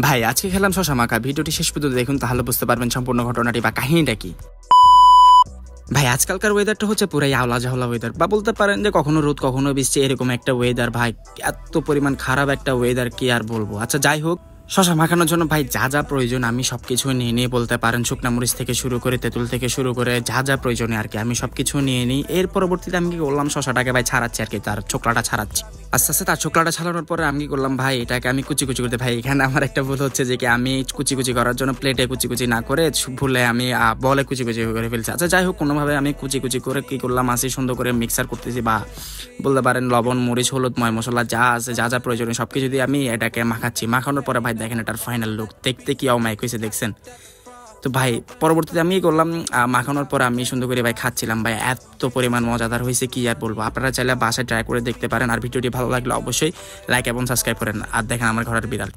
ভাই আজকে খেলাম শশা মাখা। ভিডিওটি শেষ পর্যন্ত দেখুন, তাহলে বুঝতে পারবেন সম্পূর্ণ ঘটনাটি বা কাহিনীটা কি। ভাই আজকালকার ওয়েদারটা হচ্ছে পুরাই আওলা ঝাওলা ওয়েদার, বা বলতে পারেন যে কখনো রোদ কখনো বৃষ্টি, এরকম একটা ওয়েদার। ভাই এত পরিমাণ খারাপ একটা ওয়েদার, কি আর বলবো। আচ্ছা যাই হোক, শশা মাখানোর জন্য ভাই যা যা প্রয়োজন আমি সবকিছু নিয়ে নিয়ে বলতে পারেন, শুকনা মরিচ থেকে শুরু করে তেঁতুল থেকে শুরু করে যা যা প্রয়োজনে আর কি আমি সবকিছু নিয়ে নিই। এর পরবর্তীতে আমি কি করলাম, শশাটাকে ভাই ছাড়াচ্ছি আর কি, তার ছোকলাটা ছাড়াচ্ছি। আস্তে আস্তে তার ছোকলাটা ছাড়ানোর পরে আমি কি করলাম, ভাই এটাকে আমি কুচি কুচি করতে। ভাই এখানে আমার একটা ভুল হচ্ছে যে কি আমি কুচি কুচি করার জন্য প্লেটে কুচি কুচি না করে ভুলে আমি বলে কুচি কুচি করে ফেলছি। আচ্ছা যাই হোক, কোনোভাবে আমি কুচি কুচি করে কি করলাম, আসি সুন্দর করে মিক্সার করতেছি, বা বলতে পারেন লবণ মরিচ হলুদ ময় মশলা যা আছে, যা যা প্রয়োজনীয় সবকিছু দিয়ে আমি এটাকে মাখাচ্ছি। মাখানোর পরে ভাই দেখেন এটার ফাইনাল লুক দেখতে কি অমায়িক হয়েছে, দেখছেন তো। ভাই পরবর্তীতে আমি করলাম, মাখানোর পর আমি সুন্দর করে ভাই খাচ্ছিলাম। ভাই এত পরিমাণ মজাদার হয়েছে কি আর বলবো। আপনারা চাইলে বাসায় ট্রাই করে দেখতে পারেন। আর ভিডিওটি ভালো লাগলে অবশ্যই লাইক এবং সাবস্ক্রাইব করেন। আর দেখেন আমার ঘরের বিড়ালটি।